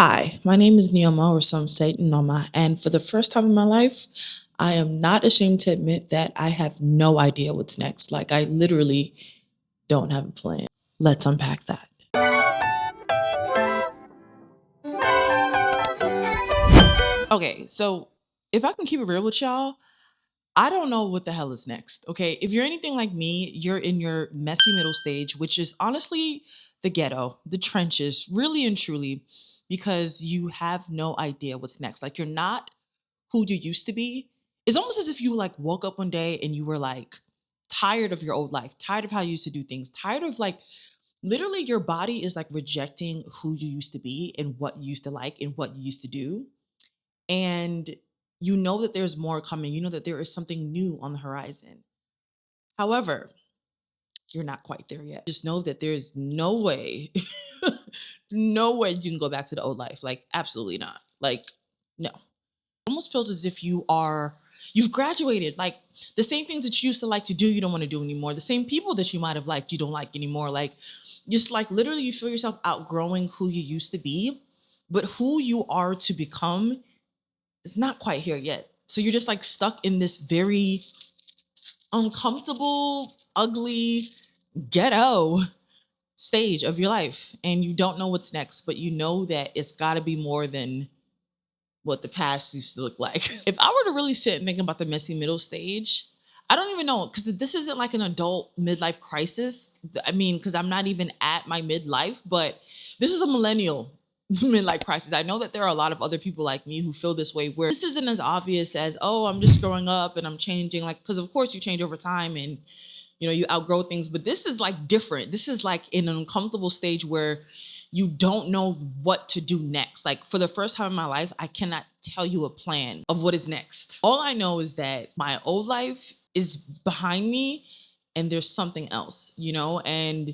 Hi, my name is Neoma, or some say Noma, and for the first time in my life, I am not ashamed to admit that I have no idea what's next. Like, I literally don't have a plan. Let's unpack that. Okay, so if I can keep it real with y'all, I don't know what the hell is next. Okay, if you're anything like me, you're in your messy middle stage, which is honestly the ghetto, the trenches, really and truly, because you have no idea what's next. Like, you're not who you used to be. It's almost as if you like woke up one day and you were like tired of your old life, tired of how you used to do things, tired of like literally your body is like rejecting who you used to be and what you used to like and what you used to do. And you know that there's more coming. You know that there is something new on the horizon. However, you're not quite there yet. Just know that there's no way, no way you can go back to the old life. Like, absolutely not. Like, no. Almost feels as if you've graduated. Like, the same things that you used to like to do, you don't want to do anymore. The same people that you might have liked, you don't like anymore. Like, just like literally you feel yourself outgrowing who you used to be, but who you are to become is not quite here yet. So you're just like stuck in this very uncomfortable, ugly, ghetto stage of your life. And you don't know what's next, but you know that it's got to be more than what the past used to look like. If I were to really sit and think about the messy middle stage, I don't even know, because this isn't like an adult midlife crisis. I mean, because I'm not even at my midlife, but this is a millennial midlife crisis. I know that there are a lot of other people like me who feel this way, where this isn't as obvious as, oh, I'm just growing up and I'm changing. Like, because of course you change over time and you outgrow things, but this is like different. This is like in an uncomfortable stage where you don't know what to do next. Like, for the first time in my life, I cannot tell you a plan of what is next. All I know is that my old life is behind me and there's something else, and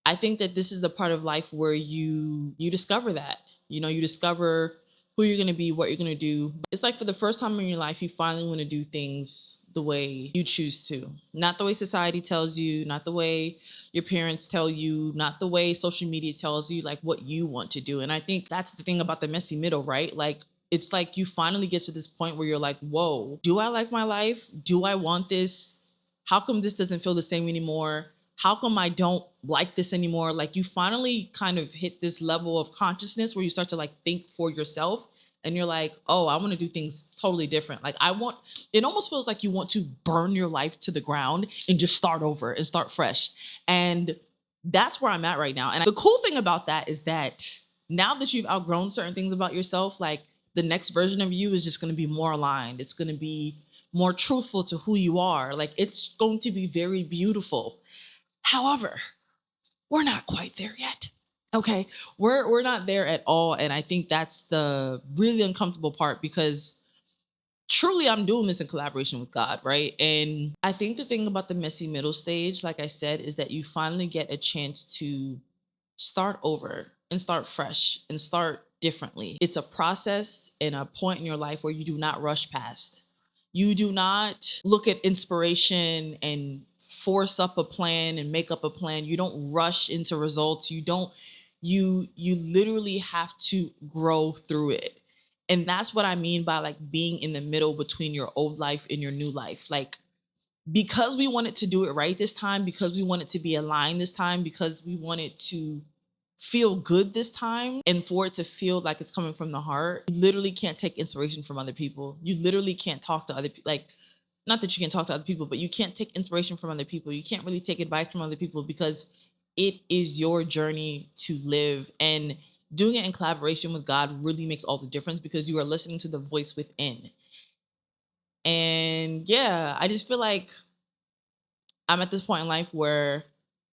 I think that this is the part of life where you discover that. You discover who you're going to be, what you're going to do. It's like for the first time in your life, you finally want to do things the way you choose to. Not the way society tells you, not the way your parents tell you, not the way social media tells you, like what you want to do. And I think that's the thing about the messy middle, right? Like, it's like you finally get to this point where you're like, whoa, do I like my life? Do I want this? How come this doesn't feel the same anymore? How come I don't like this anymore? Like, you finally kind of hit this level of consciousness where you start to like think for yourself and you're like, oh, I want to do things totally different. Like, it almost feels like you want to burn your life to the ground and just start over and start fresh. And that's where I'm at right now. And the cool thing about that is that now that you've outgrown certain things about yourself, like the next version of you is just going to be more aligned. It's going to be more truthful to who you are. Like, it's going to be very beautiful. However, we're not quite there yet. Okay, we're not there at all, and I think that's the really uncomfortable part, because truly I'm doing this in collaboration with God, right? And I think the thing about the messy middle stage, like I said, is that you finally get a chance to start over and start fresh and start differently. It's a process and a point in your life where you do not rush past. You do not look at inspiration and force up a plan and make up a plan. You don't rush into results. You literally have to grow through it. And that's what I mean by like being in the middle between your old life and your new life. Like, because we wanted to do it right this time, because we wanted to be aligned this time, because we wanted to feel good this time, and for it to feel like it's coming from the heart, you literally can't take inspiration from other people. You literally can't talk to other people. Like, not that you can talk to other people, but you can't take inspiration from other people. You can't really take advice from other people, because it is your journey to live. And doing it in collaboration with God really makes all the difference, because you are listening to the voice within. And yeah, I just feel like I'm at this point in life where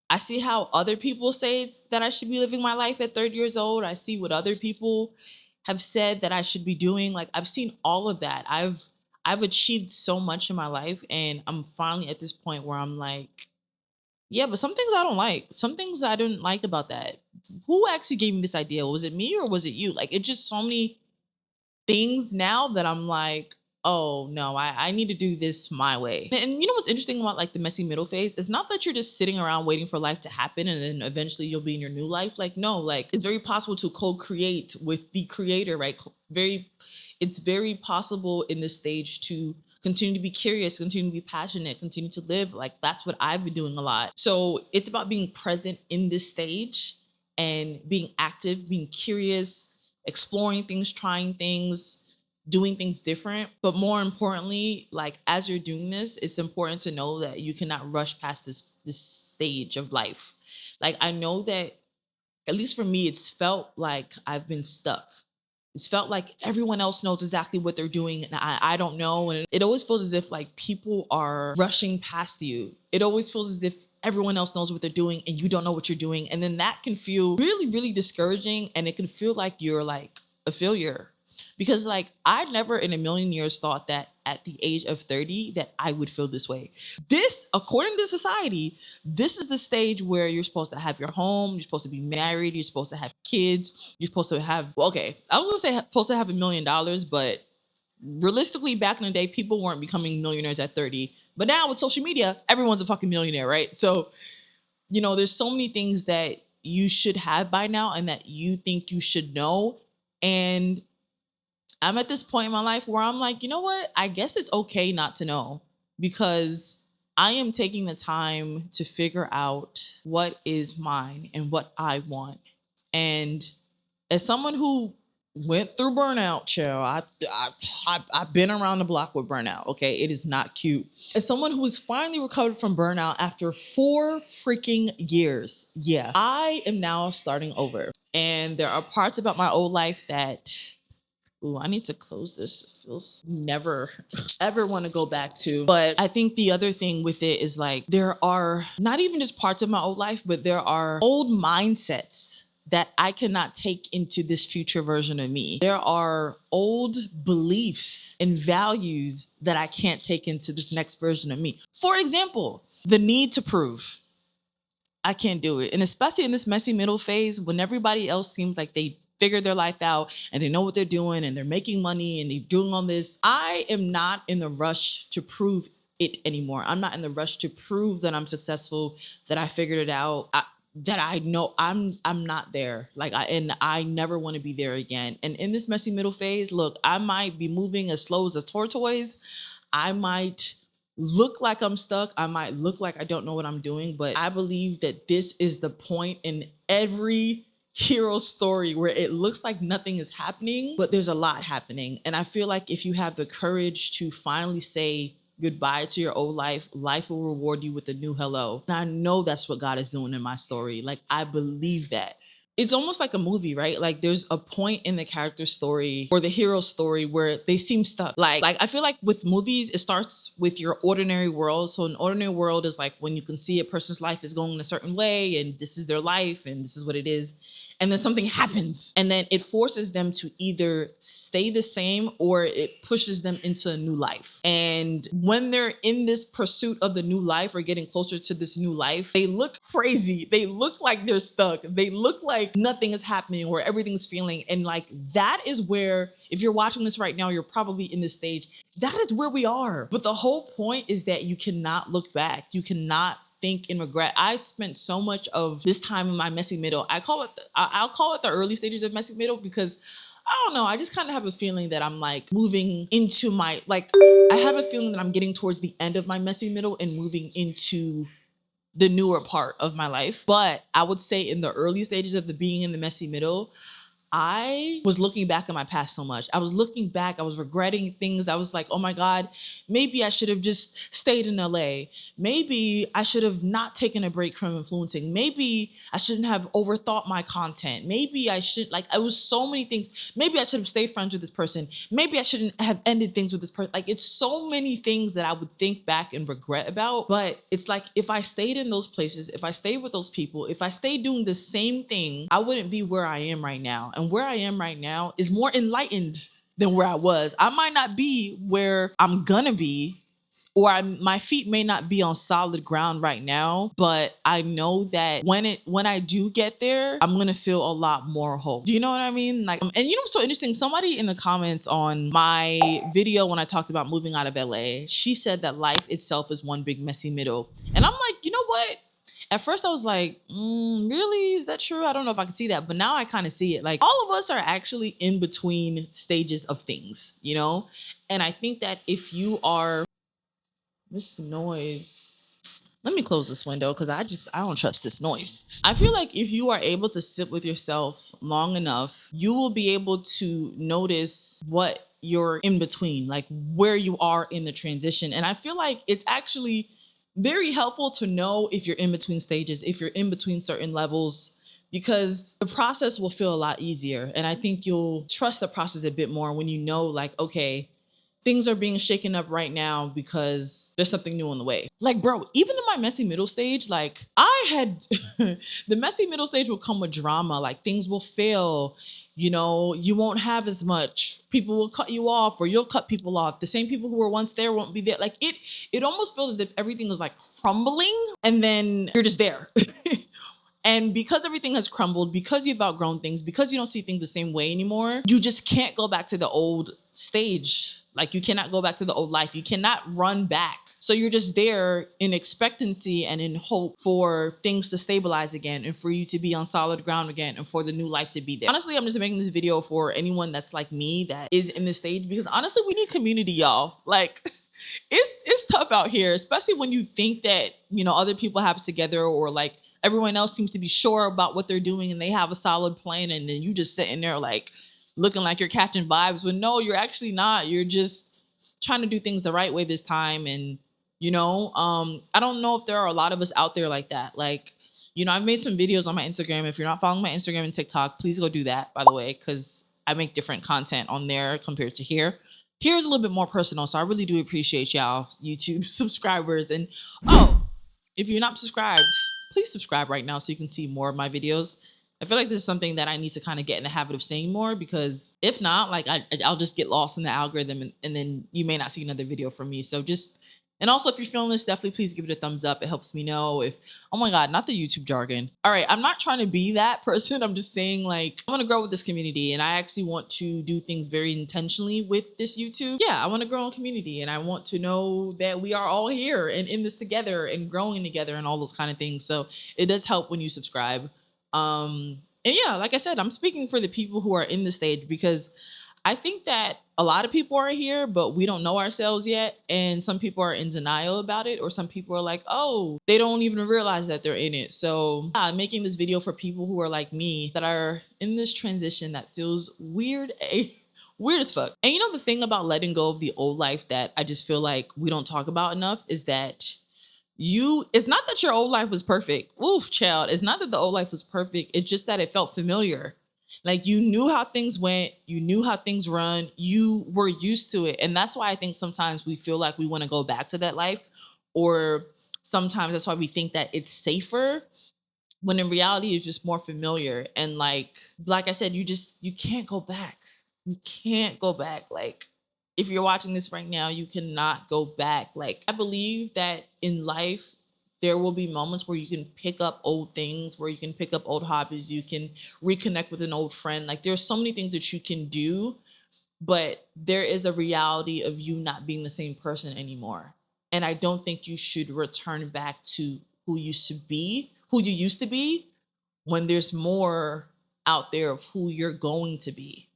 I see how other people say that I should be living my life at 30 years old. I see what other people have said that I should be doing. Like, I've seen all of that. I've achieved so much in my life, and I'm finally at this point where I'm like, yeah, but some things I don't like. Some things I didn't like about that. Who actually gave me this idea? Was it me or was it you? Like, it's just so many things now that I'm like, oh no, I need to do this my way. And you know what's interesting about like the messy middle phase? It's not that you're just sitting around waiting for life to happen and then eventually you'll be in your new life. Like, no, like it's very possible to co-create with the creator, right? It's very possible in this stage to continue to be curious, continue to be passionate, continue to live. Like that's what I've been doing a lot. So it's about being present in this stage and being active, being curious, exploring things, trying things, doing things different. But more importantly, like as you're doing this, it's important to know that you cannot rush past this stage of life. Like I know that at least for me, it's felt like I've been stuck. It's felt like everyone else knows exactly what they're doing and I don't know. And it always feels as if like people are rushing past you. It always feels as if everyone else knows what they're doing and you don't know what you're doing. And then that can feel really, really discouraging. And it can feel like you're like a failure. Because like I never in a million years thought that at the age of 30 that I would feel this way. This, according to society, this is the stage where you're supposed to have your home, you're supposed to be married, you're supposed to have kids, you're supposed to have, well, okay, I was gonna say supposed to have $1 million, but realistically back in the day, people weren't becoming millionaires at 30. But now with social media, everyone's a fucking millionaire, right? So, you know, there's so many things that you should have by now and that you think you should know. And I'm at this point in my life where I'm like, you know what? I guess it's okay not to know because I am taking the time to figure out what is mine and what I want. And as someone who went through burnout, child, I've been around the block with burnout, okay? It is not cute. As someone who has finally recovered from burnout after 4 freaking years, yeah, I am now starting over. And there are parts about my old life that ooh, I need to close this. It feels never ever want to go back to. But I think the other thing with it is like there are not even just parts of my old life, but there are old mindsets that I cannot take into this future version of me. There are old beliefs and values that I can't take into this next version of me. For example, the need to prove. I can't do it. And especially in this messy middle phase, when everybody else seems like they figured their life out and they know what they're doing and they're making money and they're doing all this, I am not in the rush to prove it anymore. I'm not in the rush to prove that I'm successful, that I figured it out, that I know I'm not there. I never want to be there again. And in this messy middle phase, look, I might be moving as slow as a tortoise. I might look like I'm stuck. I might look like I don't know what I'm doing, but I believe that this is the point in every hero story where it looks like nothing is happening, but there's a lot happening. And I feel like if you have the courage to finally say goodbye to your old life, life will reward you with a new hello. And I know that's what God is doing in my story. Like, I believe that. It's almost like a movie, right? Like there's a point in the character story or the hero story where they seem stuck. Like I feel like with movies, it starts with your ordinary world. So an ordinary world is like when you can see a person's life is going a certain way and this is their life and this is what it is. And then something happens and then it forces them to either stay the same or it pushes them into a new life. And when they're in this pursuit of the new life or getting closer to this new life, they look crazy. They look like they're stuck. They look like nothing is happening or everything's feeling. And like that is where, if you're watching this right now, you're probably in this stage. That is where we are. But the whole point is that you cannot look back. You cannot think in regret. I spent so much of this time in my messy middle. I'll call it the early stages of messy middle because I don't know. I just kind of have a feeling that I'm like moving into I have a feeling that I'm getting towards the end of my messy middle and moving into the newer part of my life. But I would say in the early stages of the being in the messy middle, I was looking back at my past so much. I was looking back. I was regretting things. I was like, oh my God, maybe I should have just stayed in LA. Maybe I should have not taken a break from influencing. Maybe I shouldn't have overthought my content. Maybe I should, it was so many things. Maybe I should have stayed friends with this person. Maybe I shouldn't have ended things with this person. Like, it's so many things that I would think back and regret about. But it's like, if I stayed in those places, if I stayed with those people, if I stayed doing the same thing, I wouldn't be where I am right now. And where I am right now is more enlightened than where I was. I might not be where I'm gonna be, or my feet may not be on solid ground right now, but I know that when I do get there, I'm gonna feel a lot more whole. Do you know what I mean? Like, and you know what's so interesting? Somebody in the comments on my video when I talked about moving out of LA, she said that life itself is one big messy middle. And I'm like, you know what? At first I was like, really? Is that true? I don't know if I can see that. But now I kind of see it. Like, all of us are actually in between stages of things, you know? And I think that if you are, this noise. Let me close this window because I don't trust this noise. I feel like if you are able to sit with yourself long enough, you will be able to notice what you're in between, like where you are in the transition. And I feel like it's actually very helpful to know if you're in between stages, if you're in between certain levels, because the process will feel a lot easier. And I think you'll trust the process a bit more when you know, like, okay, things are being shaken up right now because there's something new on the way. Like, bro, even in my messy middle stage, like I had the messy middle stage will come with drama. Like, things will fail. You know, you won't have as much. People will cut you off, or you'll cut people off. The same people who were once there won't be there. Like, it almost feels as if everything is like crumbling and then you're just there. And because everything has crumbled, because you've outgrown things, because you don't see things the same way anymore, you just can't go back to the old stage. Like, you cannot go back to the old life. You cannot run back. So you're just there in expectancy and in hope for things to stabilize again and for you to be on solid ground again and for the new life to be there. Honestly, I'm just making this video for anyone that's like me that is in this stage, because honestly, we need community, y'all. Like, it's tough out here, especially when you think that, you know, other people have it together, or like everyone else seems to be sure about what they're doing and they have a solid plan, and then you just sitting there like looking like you're catching vibes when no, you're actually not. You're just trying to do things the right way this time. And, you know, I don't know if there are a lot of us out there like that. Like, you know, I've made some videos on my Instagram. If you're not following my Instagram and TikTok, please go do that, by the way, because I make different content on there compared to here. Here's a little bit more personal. So I really do appreciate y'all, YouTube subscribers. And if you're not subscribed, please subscribe right now so you can see more of my videos. I feel like this is something that I need to kind of get in the habit of saying more, because if not, like I'll just get lost in the algorithm, and then you may not see another video from me. So just, and also if you're feeling this, definitely please give it a thumbs up. It helps me know if, oh my God, not the YouTube jargon. All right, I'm not trying to be that person. I'm just saying, like, I want to grow with this community, and I actually want to do things very intentionally with this YouTube. Yeah, I want to grow in community, and I want to know that we are all here and in this together and growing together and all those kind of things. So it does help when you subscribe. And yeah, like I said, I'm speaking for the people who are in the stage, because I think that a lot of people are here, but we don't know ourselves yet. And some people are in denial about it, or some people are like, oh, they don't even realize that they're in it. So yeah, I'm making this video for people who are like me, that are in this transition that feels weird, weird as fuck. And you know, the thing about letting go of the old life that I just feel like we don't talk about enough is that it's not that your old life was perfect. Oof, child. It's not that the old life was perfect. It's just that it felt familiar. Like, you knew how things went. You knew how things run. You were used to it. And that's why I think sometimes we feel like we want to go back to that life. Or sometimes that's why we think that it's safer, when in reality it's just more familiar. And like I said, you can't go back. You can't go back. Like, if you're watching this right now, you cannot go back. Like, I believe that in life, there will be moments where you can pick up old things, where you can pick up old hobbies, you can reconnect with an old friend. Like, there's so many things that you can do, but there is a reality of you not being the same person anymore. And I don't think you should return back to who you used to be, when there's more out there of who you're going to be,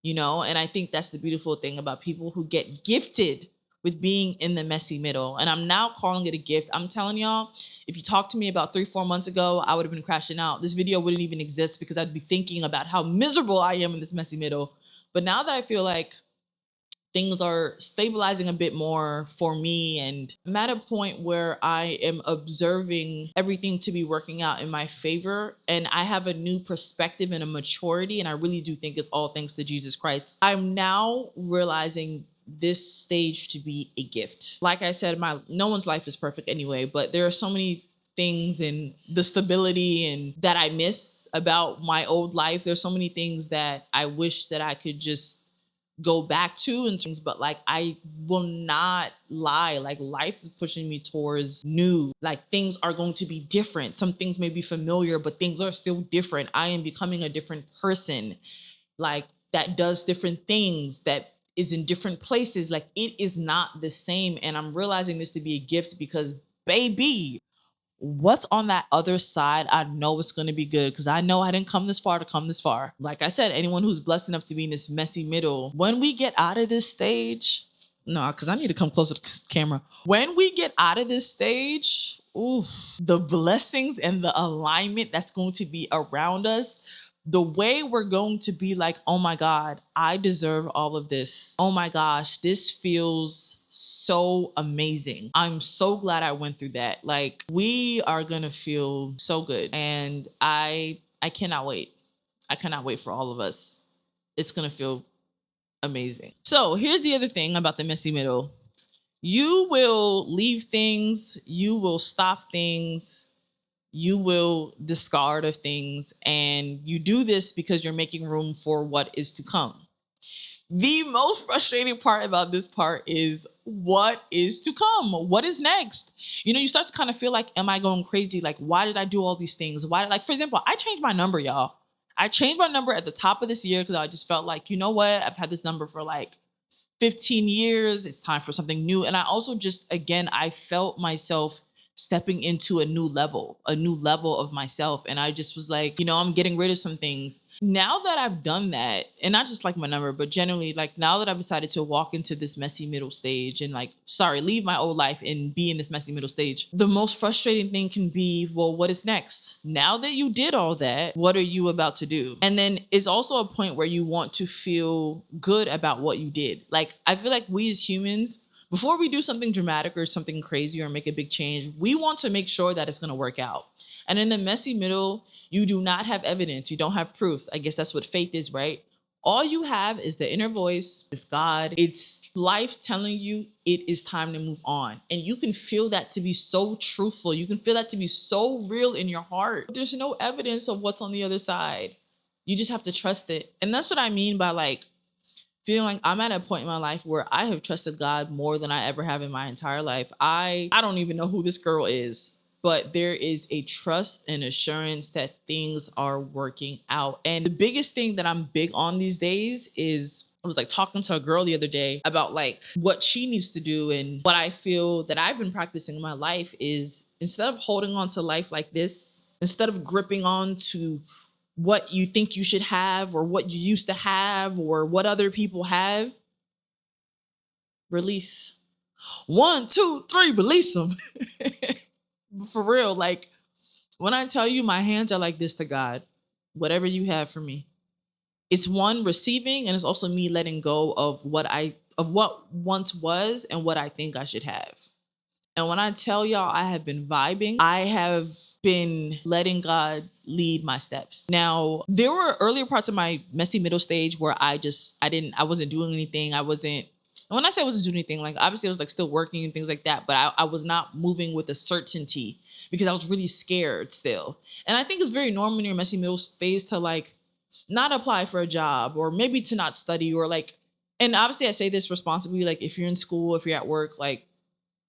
you know? And I think that's the beautiful thing about people who get gifted with being in the messy middle. And I'm now calling it a gift. I'm telling y'all, if you talked to me about 3-4 months ago, I would have been crashing out. This video wouldn't even exist, because I'd be thinking about how miserable I am in this messy middle. But now that I feel like things are stabilizing a bit more for me, and I'm at a point where I am observing everything to be working out in my favor, and I have a new perspective and a maturity, and I really do think it's all thanks to Jesus Christ. I'm now realizing this stage to be a gift. Like I said, no one's life is perfect anyway, but there are so many things and the stability and that I miss about my old life. There's so many things that I wish that I could just go back to and things, but like I will not lie. Like life is pushing me towards new. Like things are going to be different. Some things may be familiar, but things are still different. I am becoming a different person, like that does different things, that is in different places. Like it is not the same. And I'm realizing this to be a gift because baby, what's on that other side, I know it's going to be good because I know I didn't come this far to come this far. Like I said, anyone who's blessed enough to be in this messy middle, when we get out of this stage, no, because I need to come closer to the camera. When we get out of this stage, oof, the blessings and the alignment that's going to be around us, the way we're going to be like, oh my God, I deserve all of this. Oh my gosh, this feels so amazing. I'm so glad I went through that. Like we are going to feel so good. And I cannot wait. I cannot wait for all of us. It's going to feel amazing. So here's the other thing about the messy middle. You will leave things, you will stop things, you will discard of things, and you do this because you're making room for what is to come. The most frustrating part about this part is what is to come? What is next? You know, you start to kind of feel like, am I going crazy? Like, why did I do all these things? Like, for example, I changed my number, y'all. I changed my number at the top of this year because I just felt like, you know what? I've had this number for like 15 years. It's time for something new. And I also just, again, I felt myself stepping into a new level of myself. And I just was like, you know, I'm getting rid of some things. Now that I've done that, and not just like my number, but generally, like now that I've decided to walk into this messy middle stage and leave my old life and be in this messy middle stage, the most frustrating thing can be, well, what is next? Now that you did all that, what are you about to do? And then it's also a point where you want to feel good about what you did. Like, I feel like we as humans, before we do something dramatic or something crazy or make a big change, we want to make sure that it's going to work out. And in the messy middle, you do not have evidence. You don't have proof. I guess that's what faith is, right? All you have is the inner voice, it's God, it's life telling you it is time to move on. And you can feel that to be so truthful. You can feel that to be so real in your heart. There's no evidence of what's on the other side. You just have to trust it. And that's what I mean by like, feeling like I'm at a point in my life where I have trusted God more than I ever have in my entire life. I don't even know who this girl is, but there is a trust and assurance that things are working out. And the biggest thing that I'm big on these days is, I was like talking to a girl the other day about like what she needs to do. And what I feel that I've been practicing in my life is, instead of holding on to life like this, instead of gripping on to what you think you should have or what you used to have or what other people have, release. 1, 2, 3, release them. For real, like when I tell you my hands are like this to God, whatever you have for me, it's one, receiving, and it's also me letting go of what once was and what I think I should have. And when I tell y'all I have been vibing, I have been letting God lead my steps. Now, there were earlier parts of my messy middle stage where I wasn't doing anything. And when I say I wasn't doing anything, like obviously I was like still working and things like that, but I was not moving with a certainty because I was really scared still. And I think it's very normal in your messy middle phase to like not apply for a job or maybe to not study or like, and obviously I say this responsibly, like if you're in school, if you're at work, like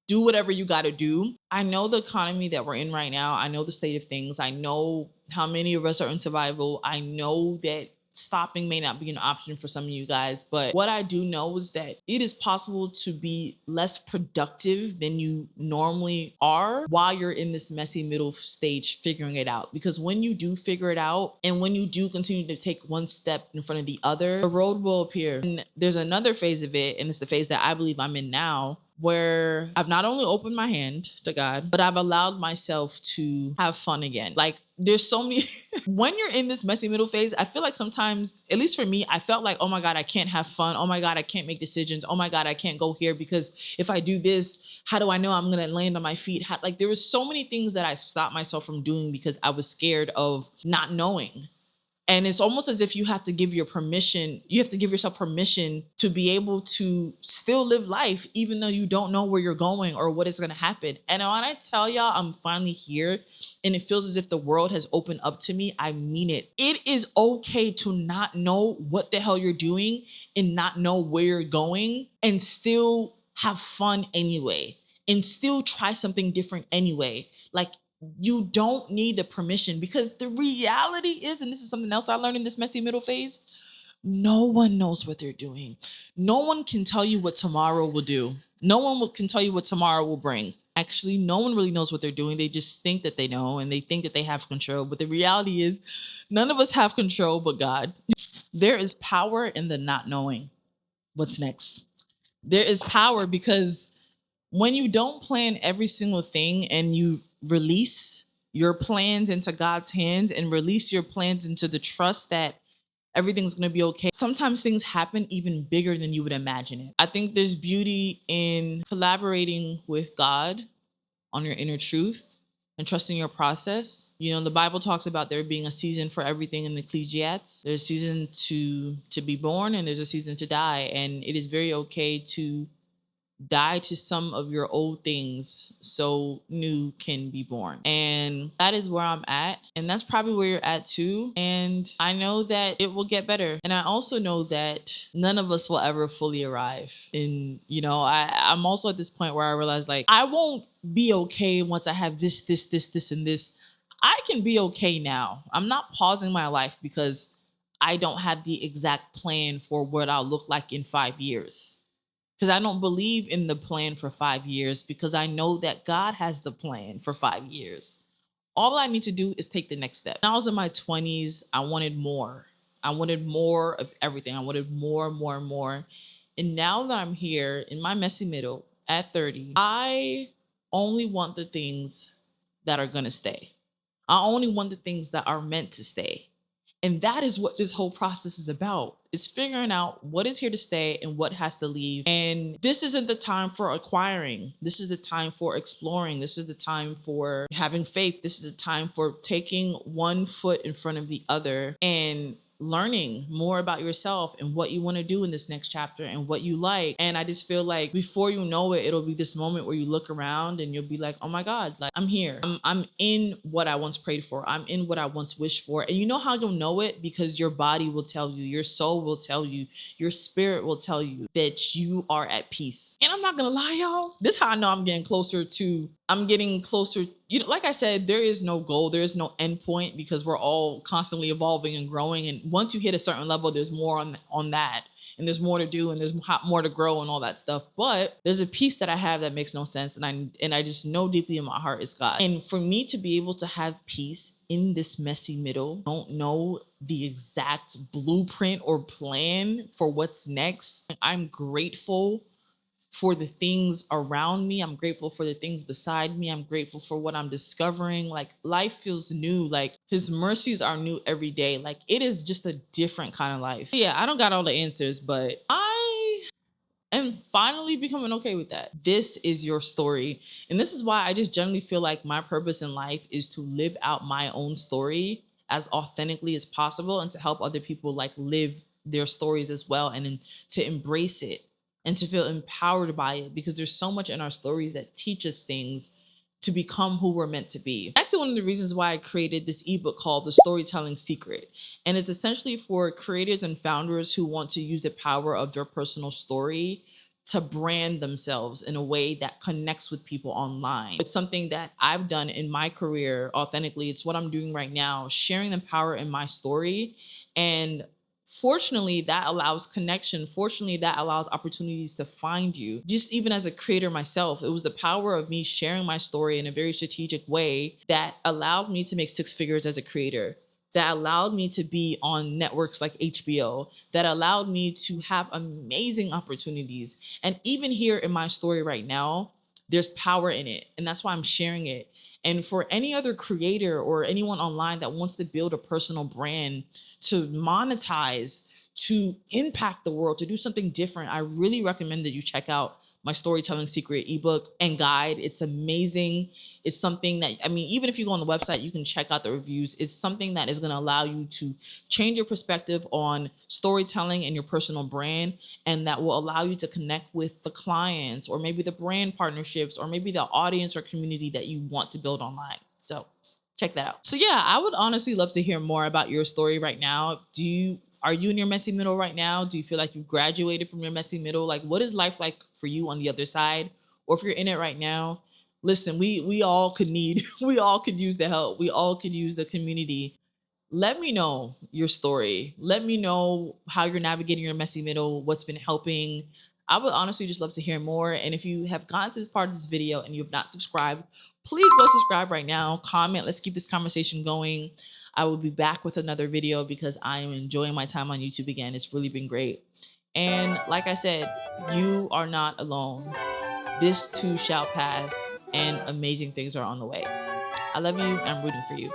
do whatever you got to do. I know the economy that we're in right now. I know the state of things. I know how many of us are in survival. I know that stopping may not be an option for some of you guys. But what I do know is that it is possible to be less productive than you normally are while you're in this messy middle stage figuring it out. Because when you do figure it out and when you do continue to take one step in front of the other, a road will appear. And there's another phase of it, and it's the phase that I believe I'm in now, where I've not only opened my hand to God, but I've allowed myself to have fun again. Like there's so many, when you're in this messy middle phase, I feel like sometimes, at least for me, I felt like, oh my God, I can't have fun. Oh my God, I can't make decisions. Oh my God, I can't go here because if I do this, how do I know I'm going to land on my feet? Like there was so many things that I stopped myself from doing because I was scared of not knowing. And it's almost as if you have to give yourself permission to be able to still live life, even though you don't know where you're going or what is going to happen. And when I tell y'all I'm finally here and it feels as if the world has opened up to me, I mean it. It is okay to not know what the hell you're doing and not know where you're going and still have fun anyway and still try something different anyway. Like, you don't need the permission, because the reality is, and this is something else I learned in this messy middle phase, no one knows what they're doing. No one can tell you what tomorrow will do. No one can tell you what tomorrow will bring. Actually, no one really knows what they're doing. They just think that they know and they think that they have control. But the reality is, none of us have control but God. There is power in the not knowing what's next. There is power because when you don't plan every single thing and you release your plans into God's hands and release your plans into the trust that everything's going to be okay, sometimes things happen even bigger than you would imagine it. I think there's beauty in collaborating with God on your inner truth and trusting your process. You know, the Bible talks about there being a season for everything in the Ecclesiastes. There's a season to be born and there's a season to die. And it is very okay to die to some of your old things so new can be born. And that is where I'm at. And that's probably where you're at too. And I know that it will get better. And I also know that none of us will ever fully arrive. And, you know, I'm also at this point where I realize, like, I won't be okay once I have this, and this. I can be okay now. I'm not pausing my life because I don't have the exact plan for what I'll look like in 5 years. Because I don't believe in the plan for 5 years, because I know that God has the plan for 5 years. All I need to do is take the next step. When I was in my 20s, I wanted more. I wanted more of everything. I wanted more, more, more. And now that I'm here in my messy middle at 30, I only want the things that are going to stay. I only want the things that are meant to stay. And that is what this whole process is about. It's figuring out what is here to stay and what has to leave. And this isn't the time for acquiring. This is the time for exploring. This is the time for having faith. This is the time for taking one foot in front of the other and learning more about yourself and what you want to do in this next chapter and what you like. And I just feel like before you know it, it'll be this moment where you look around and you'll be like, oh my God, like, I'm here. I'm in what I once prayed for. I'm in what I once wished for. And you know how you'll know it? Because your body will tell you, your soul will tell you, your spirit will tell you that you are at peace. And I'm not gonna lie, y'all, this is how I know I'm getting closer. You know, like I said, there is no goal, there is no end point, because we're all constantly evolving and growing. And once you hit a certain level, there's more on that, and there's more to do, and there's more to grow and all that stuff. But there's a piece that I have that makes no sense, and I just know deeply in my heart is God. And for me to be able to have peace in this messy middle, don't know the exact blueprint or plan for what's next, I'm grateful for the things around me. I'm grateful for the things beside me. I'm grateful for what I'm discovering. Like, life feels new. Like, his mercies are new every day. Like, it is just a different kind of life. Yeah, I don't got all the answers, but I am finally becoming okay with that. This is your story. And this is why I just generally feel like my purpose in life is to live out my own story as authentically as possible, and to help other people like live their stories as well, and then to embrace it and to feel empowered by it, because there's so much in our stories that teach us things to become who we're meant to be. Actually, one of the reasons why I created this ebook called The Storytelling Secret. And it's essentially for creators and founders who want to use the power of their personal story to brand themselves in a way that connects with people online. It's something that I've done in my career authentically. It's what I'm doing right now, sharing the power in my story. And fortunately, that allows connection. Fortunately, that allows opportunities to find you. Just even as a creator myself, it was the power of me sharing my story in a very strategic way that allowed me to make 6 figures as a creator, that allowed me to be on networks like HBO, that allowed me to have amazing opportunities. And even here in my story right now, there's power in it. And that's why I'm sharing it. And for any other creator or anyone online that wants to build a personal brand, to monetize, to impact the world, to do something different, I really recommend that you check out my Storytelling Secret ebook and guide. It's amazing. It's something that, I mean, even if you go on the website, you can check out the reviews. It's something that is going to allow you to change your perspective on storytelling and your personal brand, and that will allow you to connect with the clients or maybe the brand partnerships or maybe the audience or community that you want to build online. So check that out. So yeah, I would honestly love to hear more about your story right now. Are you in your messy middle right now? Do you feel like you've graduated from your messy middle? Like, what is life like for you on the other side? Or if you're in it right now, listen, we all could need, we all could use the help. We all could use the community. Let me know your story. Let me know how you're navigating your messy middle, what's been helping. I would honestly just love to hear more. And if you have gotten to this part of this video and you have not subscribed, please go subscribe right now. Comment. Let's keep this conversation going. I will be back with another video because I am enjoying my time on YouTube again. It's really been great. And like I said, you are not alone. This too shall pass, and amazing things are on the way. I love you, and I'm rooting for you.